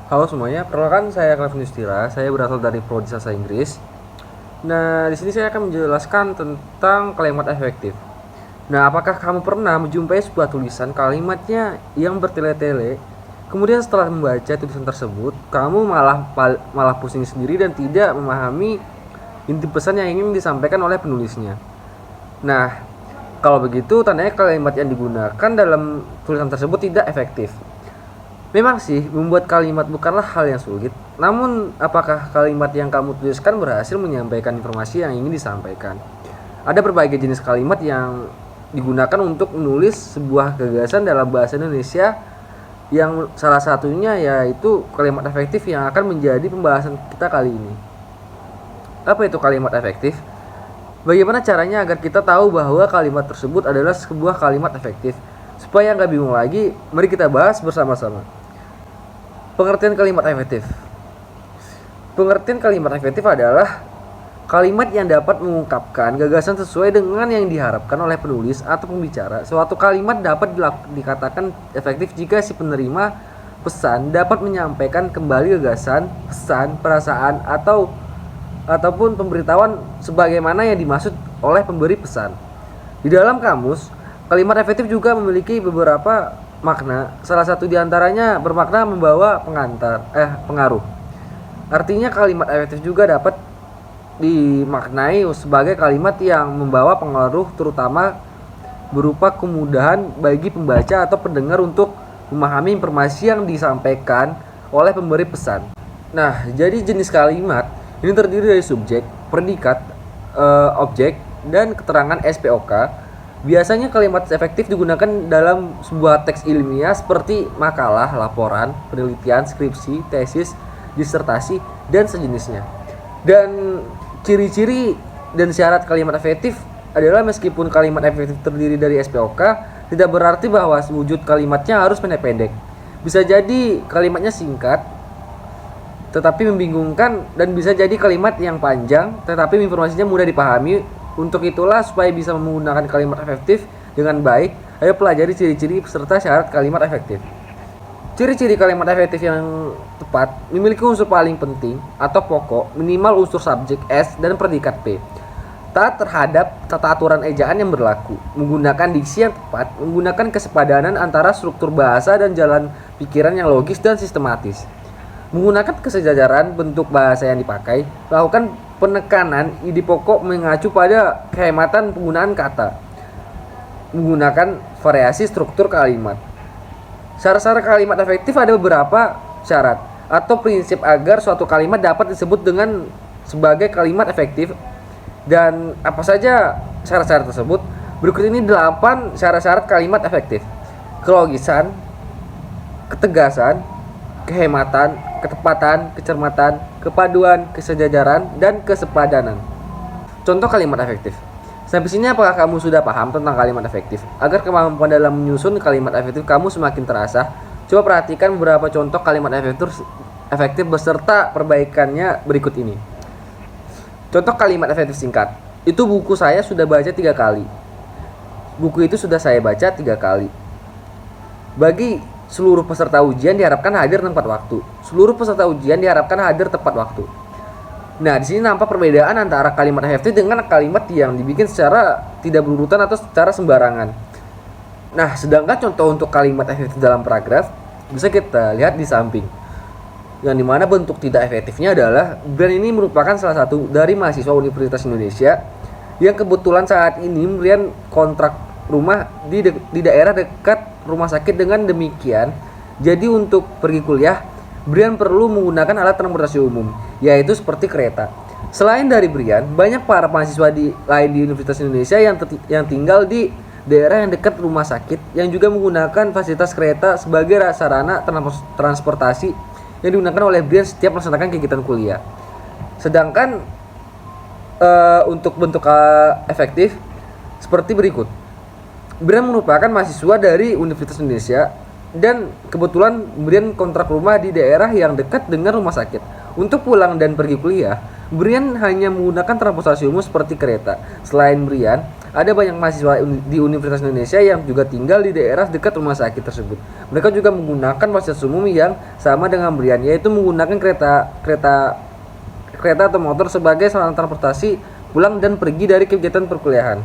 Halo semuanya, perkenalkan saya Clevin Yustira. Saya berasal dari Prodi Sastra Inggris. Nah, di sini saya akan menjelaskan tentang kalimat efektif. Nah, apakah kamu pernah menjumpai sebuah tulisan kalimatnya yang bertele-tele? Kemudian setelah membaca tulisan tersebut, kamu malah pusing sendiri dan tidak memahami inti pesan yang ingin disampaikan oleh penulisnya. Nah, kalau begitu tandanya kalimat yang digunakan dalam tulisan tersebut tidak efektif. Memang sih, membuat kalimat bukanlah hal yang sulit. Namun, apakah kalimat yang kamu tuliskan berhasil menyampaikan informasi yang ingin disampaikan? Ada berbagai jenis kalimat yang digunakan untuk menulis sebuah gagasan dalam bahasa Indonesia, yang salah satunya yaitu kalimat efektif yang akan menjadi pembahasan kita kali ini. Apa itu kalimat efektif? Bagaimana caranya agar kita tahu bahwa kalimat tersebut adalah sebuah kalimat efektif? Supaya nggak bingung lagi, mari kita bahas bersama-sama. Pengertian kalimat efektif. Pengertian kalimat efektif adalah kalimat yang dapat mengungkapkan gagasan sesuai dengan yang diharapkan oleh penulis atau pembicara. Suatu kalimat dapat dikatakan efektif jika si penerima pesan dapat menyampaikan kembali gagasan, pesan, perasaan ataupun pemberitahuan sebagaimana yang dimaksud oleh pemberi pesan. Di dalam kamus, kalimat efektif juga memiliki beberapa makna. Salah satu diantaranya bermakna membawa pengaruh. Artinya kalimat efektif juga dapat dimaknai sebagai kalimat yang membawa pengaruh, terutama berupa kemudahan bagi pembaca atau pendengar untuk memahami informasi yang disampaikan oleh pemberi pesan. Nah, jadi jenis kalimat ini terdiri dari subjek, predikat, objek, dan keterangan SPOK. Biasanya kalimat efektif digunakan dalam sebuah teks ilmiah seperti makalah, laporan, penelitian, skripsi, tesis, disertasi, dan sejenisnya. Dan ciri-ciri dan syarat kalimat efektif adalah meskipun kalimat efektif terdiri dari SPOK, tidak berarti bahwa wujud kalimatnya harus pendek-pendek. Bisa jadi kalimatnya singkat, tetapi membingungkan, dan bisa jadi kalimat yang panjang, tetapi informasinya mudah dipahami. Untuk itulah, supaya bisa menggunakan kalimat efektif dengan baik, ayo pelajari ciri-ciri serta syarat kalimat efektif. Ciri-ciri kalimat efektif yang tepat memiliki unsur paling penting atau pokok, minimal unsur subjek S dan predikat P. Taat terhadap tata aturan ejaan yang berlaku, menggunakan diksi yang tepat, menggunakan kesepadanan antara struktur bahasa dan jalan pikiran yang logis dan sistematis. Menggunakan kesejajaran bentuk bahasa yang dipakai, lakukan penekanan ide pokok mengacu pada kehematan penggunaan kata, menggunakan variasi struktur kalimat. Syarat-syarat kalimat efektif ada beberapa syarat atau prinsip agar suatu kalimat dapat disebut dengan sebagai kalimat efektif. Dan apa saja syarat-syarat tersebut? Berikut ini 8 syarat-syarat kalimat efektif. Kelogisan, ketegasan, kehematan, ketepatan, kecermatan, kepaduan, kesejajaran, dan kesepadanan. Contoh kalimat efektif. Sampai sini apakah kamu sudah paham tentang kalimat efektif? Agar kemampuan dalam menyusun kalimat efektif kamu semakin terasa, coba perhatikan beberapa contoh kalimat efektif beserta perbaikannya berikut ini. Contoh kalimat efektif singkat. Itu buku saya sudah baca 3 kali. Buku itu sudah saya baca 3 kali. Bagi seluruh peserta ujian diharapkan hadir tepat waktu. Seluruh peserta ujian diharapkan hadir tepat waktu. Nah, di sini nampak perbedaan antara kalimat efektif dengan kalimat yang dibikin secara tidak berurutan atau secara sembarangan. Nah, sedangkan contoh untuk kalimat efektif dalam paragraf bisa kita lihat di samping. Yang dimana bentuk tidak efektifnya adalah Brian ini merupakan salah satu dari mahasiswa Universitas Indonesia yang kebetulan saat ini memberikan kontrak rumah di daerah dekat rumah sakit. Dengan demikian, jadi untuk pergi kuliah, Brian perlu menggunakan alat transportasi umum, yaitu seperti kereta. Selain dari Brian, banyak para mahasiswa lain di Universitas Indonesia yang tinggal di daerah yang dekat rumah sakit yang juga menggunakan fasilitas kereta sebagai sarana transportasi yang digunakan oleh Brian setiap melaksanakan kegiatan kuliah. Sedangkan untuk bentuk efektif seperti berikut. Brian merupakan mahasiswa dari Universitas Indonesia dan kebetulan Brian kontrak rumah di daerah yang dekat dengan rumah sakit. Untuk pulang dan pergi kuliah, Brian hanya menggunakan transportasi umum seperti kereta. Selain Brian, Ada banyak mahasiswa di Universitas Indonesia yang juga tinggal di daerah dekat rumah sakit tersebut. Mereka juga menggunakan fasilitas umum yang sama dengan Brian, yaitu menggunakan kereta atau motor sebagai sarana transportasi pulang dan pergi dari kegiatan perkuliahan.